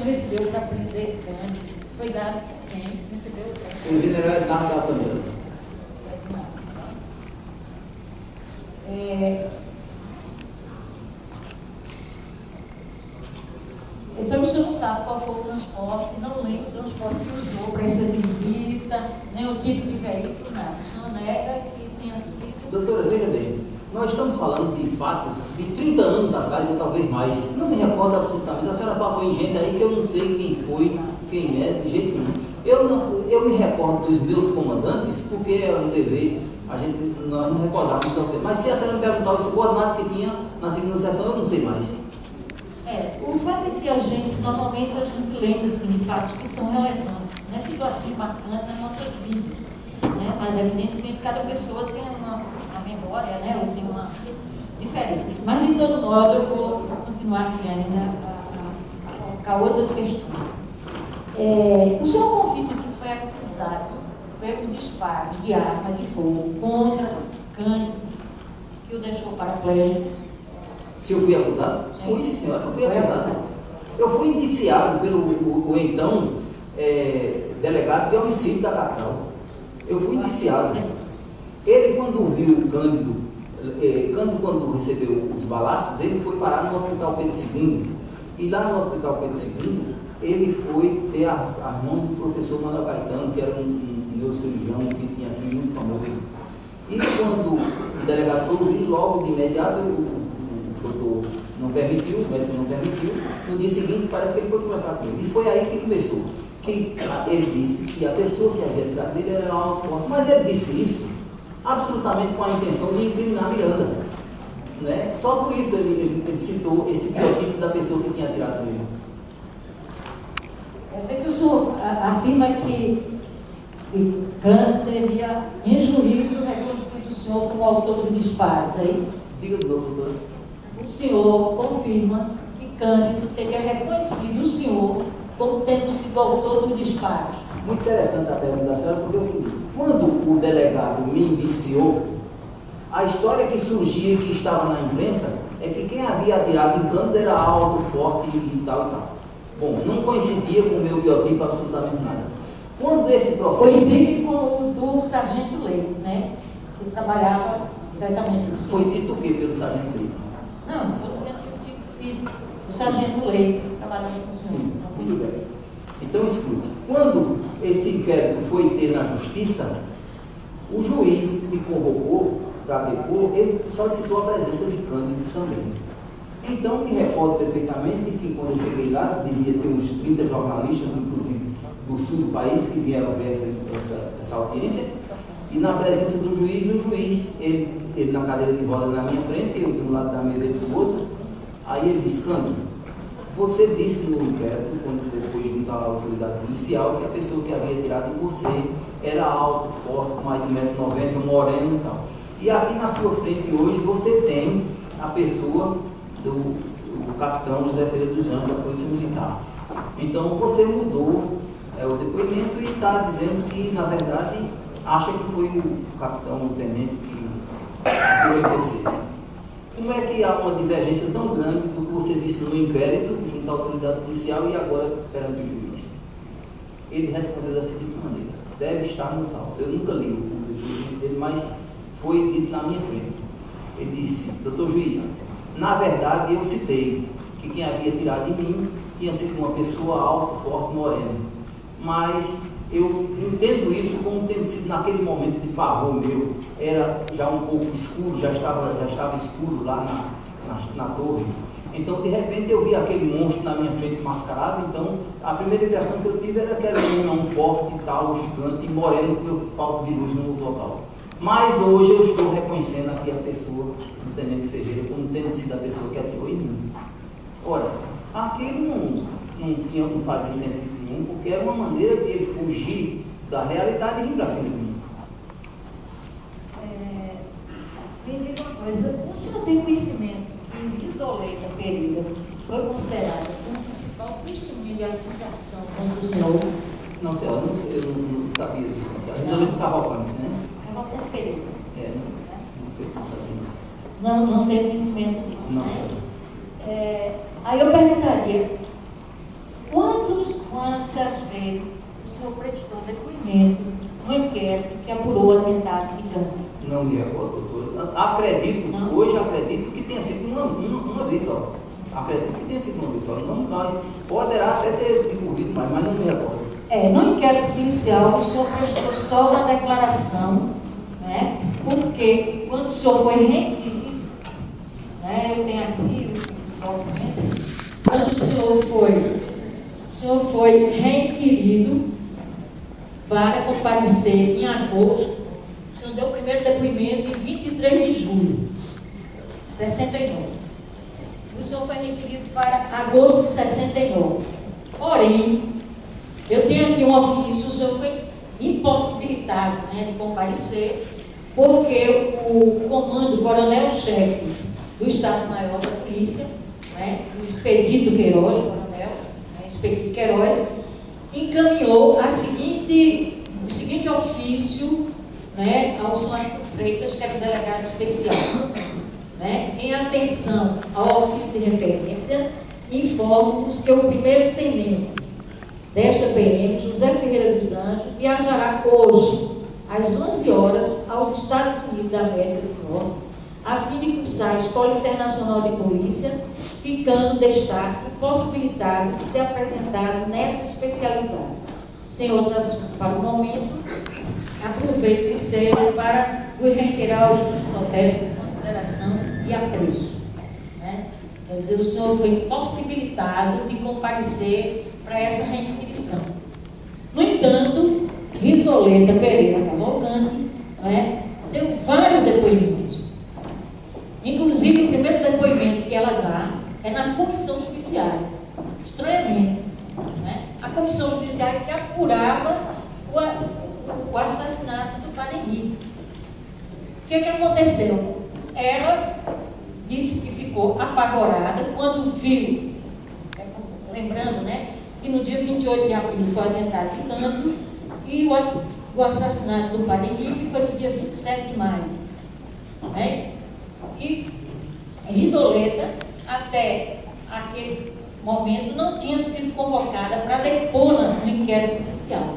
recebeu para aprender Cândido. Foi dado por quem? Recebeu O general Inácio também. Então o senhor não sabe qual foi o transporte, não lembro o transporte que usou para essa visita, nem o tipo de veículo, nada. O senhor nega que tenha sido. Doutora, veja bem, nós estamos falando de fatos de 30 anos atrás, ou talvez mais. Não me recordo absolutamente. A senhora falou em gente aí que eu não sei quem foi, quem é, de jeito nenhum. Eu me recordo dos meus comandantes, porque é um dever, nós não recordávamos. Mas se a senhora me perguntar os subordinados que tinha na segunda sessão, eu não sei mais. O fato é que a gente, normalmente, a gente lembra assim, de fatos que são relevantes, né? Situações marcantes nas nossas vidas, né? Mas, evidentemente, cada pessoa tem uma memória, né? Ou tem uma diferente. Mas, de todo modo, eu vou continuar aqui ainda a colocar outras questões. O senhor confirma que foi acusado pelos disparos de arma de fogo contra Cândido, que o deixou paraplégico? Se eu fui acusado? Sim, senhora, eu fui acusado. Eu fui indiciado pelo então delegado de homicídio da capital. Eu fui indiciado. Ele, quando viu o Cândido, quando recebeu os balaços, ele foi parar no Hospital Pedro II. E lá no Hospital Pedro II, ele foi ter as mãos do professor Manuel Caetano, que era um neurocirurgião que tinha aqui muito famoso. E quando o delegado foi ouvir, logo de imediato, o doutor não permitiu, o médico não permitiu. No dia seguinte, parece que ele foi conversar com ele. E foi aí que começou. Que ele disse que a pessoa que havia atrás dele era alto forte. Mas ele disse isso absolutamente com a intenção de incriminar Miranda. Né? Só por isso ele citou esse biotipo da pessoa que tinha atirado nele. Quer dizer que o senhor afirma que Cândido teria, em juízo, reconhecido o senhor como autor dos disparos, é isso? Diga de novo, doutora. O senhor confirma que Cândido teria reconhecido o senhor como tendo sido autor dos disparos. Muito interessante a pergunta da senhora, porque é o seguinte: quando o delegado me indiciou, a história que surgia e que estava na imprensa é que quem havia atirado em Cândido era alto, forte e tal e tal. Bom, não coincidia com o meu biotipo absolutamente nada. Quando esse processo... Coincide com o do sargento Leite, né? Que trabalhava diretamente no Foi dito o que pelo sargento Leite? Não, estou dizendo que o tipo físico do sargento Leite trabalhava com o senhor. Sim, muito bem. Então, escute. Quando esse inquérito foi ter na justiça, o juiz me convocou para depor, ele solicitou a presença de Cândido também. Então, me recordo perfeitamente que quando eu cheguei lá, devia ter uns 30 jornalistas, inclusive do sul do país, que vieram ver essa audiência, e na presença do juiz, o juiz, ele na cadeira de roda na minha frente, eu de um lado da mesa e do outro, aí ele disse: Cândido, você disse no inquérito, quando depois junto à autoridade policial, que a pessoa que havia tirado em você era alto, forte, mais de 1,90 m, moreno e tal. E aqui na sua frente hoje você tem a pessoa do capitão José Ferreira dos Anjos, da Polícia Militar. Então você mudou o depoimento e está dizendo que, na verdade, acha que foi o capitão, o tenente que foi acontecer. Como é que há uma divergência tão grande do que você disse no inquérito, junto à autoridade policial e agora perante o juiz? Ele respondeu da seguinte maneira: deve estar nos autos. Eu nunca li o depoimento dele, mas foi dito na minha frente. Ele disse: doutor juiz, na verdade eu citei que quem havia tirado de mim tinha sido uma pessoa alta, forte, morena. Mas eu entendo isso como tendo sido naquele momento de pavor meu, era já um pouco escuro, já estava escuro lá na torre. Então, de repente, eu vi aquele monstro na minha frente mascarado. Então, a primeira impressão que eu tive era que era um forte, tal, gigante e moreno, com o palco de luz no local. Mas hoje eu estou reconhecendo aqui a pessoa do tenente Ferreira como tendo sido a pessoa que atirou em mim. Ora, aquilo não fazia sentido nenhum, porque era uma maneira de ele fugir da realidade e vir para cima de mim. Me diga uma coisa: o senhor tem conhecimento que Isoleta Pereira foi considerada como principal testemunha de acusação contra o senhor? Não, senhora, eu não sabia disso, não, senhora. Isoleta Cavalcante, né? Cavalcante Pereira. Não sei como sabia disso. Não tem conhecimento disso. Não, né? senhora. Aí eu perguntaria: quando 2013, o senhor prestou depoimento no inquérito que apurou o atentado de Cândido. Não me recordo, doutora. Acredito, não. Hoje acredito que tenha sido uma vez só. Acredito que tenha sido uma vez só. Não mais. Poderá até ter incluído mais, mas não me recordo. No inquérito policial, o senhor prestou só uma declaração, né? Porque quando o senhor foi requerido, né? Eu tenho aqui o documento. Quando o senhor foi requerido para comparecer em agosto, o senhor deu o primeiro depoimento em 23 de julho de 69. O senhor foi requerido para agosto de 69. Porém, eu tenho aqui um ofício, o senhor foi impossibilitado, né, de comparecer, porque o comando, o coronel-chefe do Estado-Maior da Polícia, né, o Expedito Queiroz, coronel, né, Expedito Queiroz, encaminhou o seguinte ofício, né, ao senhor Arthur Freitas, que era o delegado especial. Né, em atenção ao ofício de referência, informo-vos que o primeiro tenente desta PM, José Ferreira dos Anjos, viajará hoje, às 11 horas, aos Estados Unidos da América do Norte, a fim de cursar a Escola Internacional de Polícia, ficando destaque possibilitado de ser apresentado nessa especialidade. Sem outras para o momento, aproveito que seja para vos reiterar os meus protestos de consideração e apreço. Né? Quer dizer, o senhor foi impossibilitado de comparecer para essa requisição. No entanto, Risoleta Pereira Cavalcante, né, deu vários depoimentos. Inclusive, o primeiro depoimento que ela dá é na comissão judiciária. Estranhamente, né? A comissão judiciária que apurava o assassinato do Padre Henrique. O que aconteceu? Ela disse que ficou apavorada quando viu, lembrando, né, que no dia 28 de abril foi o atentado de Cândido e o assassinato do Padre Henrique foi no dia 27 de maio. Né? E Risoleta, até aquele momento, não tinha sido convocada para depor no inquérito policial.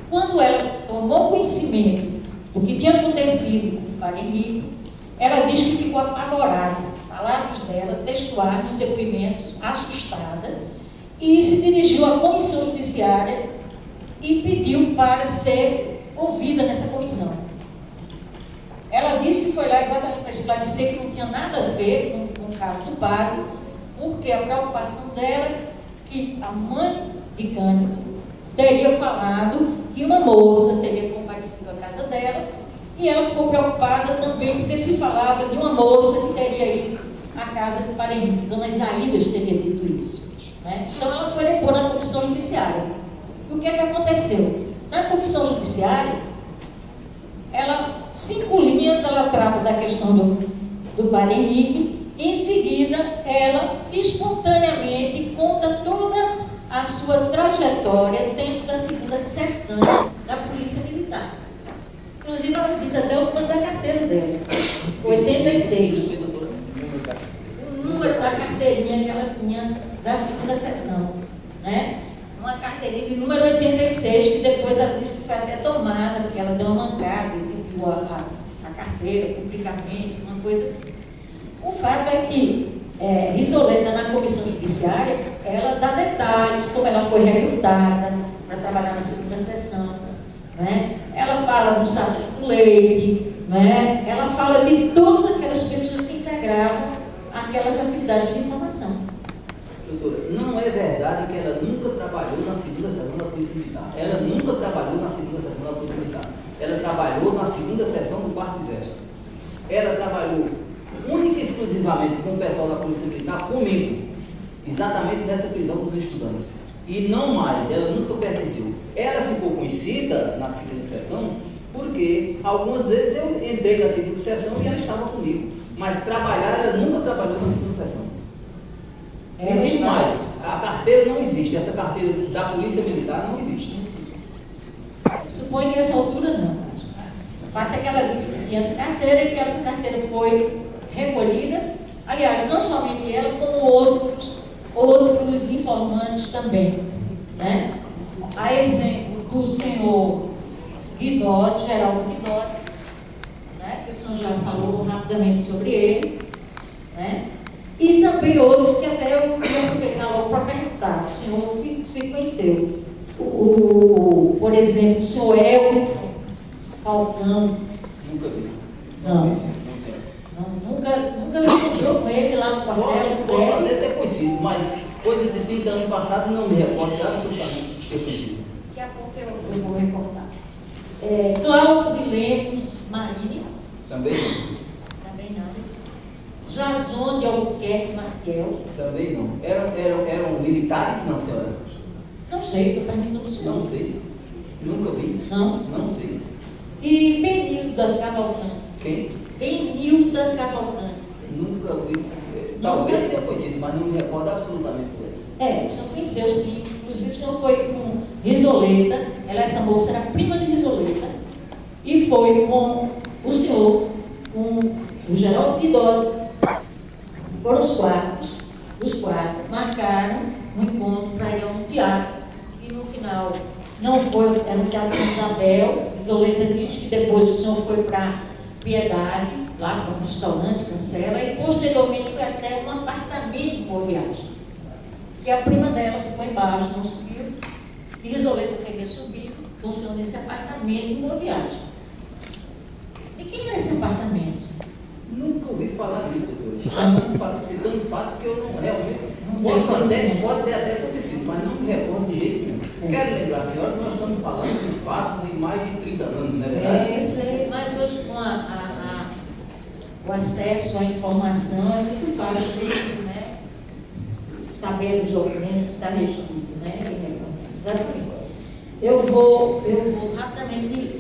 Quando ela tomou conhecimento do que tinha acontecido com o Padre Henrique, ela diz que ficou apavorada, palavras dela, textuais, nos depoimentos, assustada, e se dirigiu à comissão judiciária e pediu para ser ouvida nessa comissão. Ela disse que foi lá exatamente para esclarecer que não tinha nada a ver com o caso do padre, porque a preocupação dela é que a mãe de Cândido teria falado que uma moça teria comparecido à casa dela, e ela ficou preocupada também porque se falava de uma moça que teria ido à casa do Padre Henrique. Dona Isaídas teria dito isso. Né? Então ela foi depor na comissão judiciária. E o que aconteceu? Na comissão judiciária, 5 linhas ela trata da questão do Padre Henrique, em seguida ela espontaneamente conta toda a sua trajetória dentro da segunda seção da Polícia Militar. Inclusive ela diz até o número da carteira dela, 86. O número da carteirinha que ela tinha da segunda seção, né? Uma carteirinha de número 86, que depois ela disse que foi até tomada, porque ela deu uma mancada, exibiu a carteira publicamente, uma coisa assim. O fato é que Risoleta, na comissão judiciária, ela dá detalhes, como ela foi recrutada para trabalhar na segunda sessão, né? Ela fala do sargento Leite, né? Ela fala de todas aquelas pessoas que integravam aquelas atividades de informação. Doutora, não é verdade que ela nunca trabalhou na segunda seção da Polícia Militar. Ela nunca trabalhou na segunda seção da Polícia Militar. Ela trabalhou na segunda seção do Quarto Exército. Ela trabalhou única e exclusivamente com o pessoal da Polícia Militar, comigo, exatamente nessa prisão dos estudantes. E não mais, ela nunca pertenceu. Ela ficou conhecida na segunda seção porque algumas vezes eu entrei na segunda seção e ela estava comigo. Mas trabalhar, ela nunca trabalhou na segunda seção. E nem mais, a carteira não existe, essa carteira da Polícia Militar não existe. Suponho que essa altura não. O fato é que ela disse que tinha essa carteira e que essa carteira foi recolhida, aliás, não somente ela, como outros informantes também, né? a exemplo do senhor Guidotti, Geraldo Guidotti, né, que o senhor já falou rapidamente sobre ele, né, e também outros que até eu queria aproveitar logo para perguntar, o senhor se conheceu. Por exemplo, o senhor Elton Falcão. Nunca vi. Não. Não sei. Nunca encontrou com ele lá no quartel. Posso até ter conhecido, mas coisa de 30 anos passados não me recordo absolutamente ter conhecido. Daqui a pouco eu vou recordar. Cláudio de Lemos Marini. Também não. Também não. Jason de Albuquerque Maciel. Também não. Eram militares, não, senhora? Não sei, estou perguntando o senhor. Não sei. Nunca vi. Não. Não sei. E Benilda Cavalcante. Quem? Benilda Cavalcante. Nunca vi. Talvez tenha conhecido, mas não me recordo absolutamente por isso. O senhor conheceu sim. Inclusive o senhor foi com Risoleta. Essa moça era prima de Risoleta. E foi com o senhor, com o Geraldo Guidotti. Foram os quatro marcaram um encontro para ir a um teatro. E no final, não foi, era um teatro de Isabel. Risoleta diz que depois o senhor foi para Piedade, lá para um restaurante, Cancela, e posteriormente foi até um apartamento em Boa Viagem. E a prima dela ficou embaixo, não subiu, e Risoleta queria subir, com o senhor nesse apartamento em Boa Viagem. E quem era esse apartamento? Nunca ouvi falar disso, doutor. Citando fatos que eu não realmente. Pode ter até acontecido, mas não me recordo de jeito nenhum. Quero lembrar a senhora que nós estamos falando de fatos de mais de 30 anos, não é verdade? Eu sei, mas hoje com o acesso à informação é muito fácil de, né, saber dos documentos que está restrito, né? Exatamente. Eu vou rapidamente